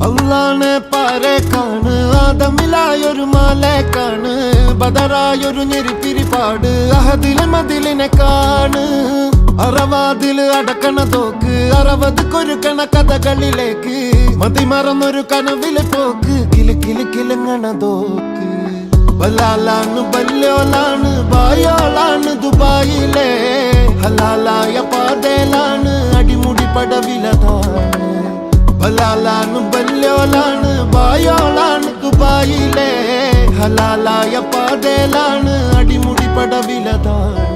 അള്ളാനെ പാരേക്കാണ് ആദമിലായൊരു മാലേക്കാണ് ബദറായൊരു ഞെരിപ്പിരിപ്പാട് അഹദിലെ മതിലിനെ കാണ് അറവാതില് അടക്കണ തോക്ക് 60 കൊരുക്കണ കഥകളിലേക്ക് മതിമറന്നൊരു കനവിലെ പോക്ക് കിലു കിലു കിലങ്ങണ തോക്ക് ബലാലാണ് ബല്യോലാണ് ബായോളാണ് ദുബായിലെ ഹലാലായ പാതയിലാണ് അടിമുടി പടവിലതാണ് ബലാലാണ് ബല്യോലാണ് ബായോളാണ് ദുബായിലെ ഹലാലായ പാതയിലാണ് അടിമുടി പടവിലതാണ്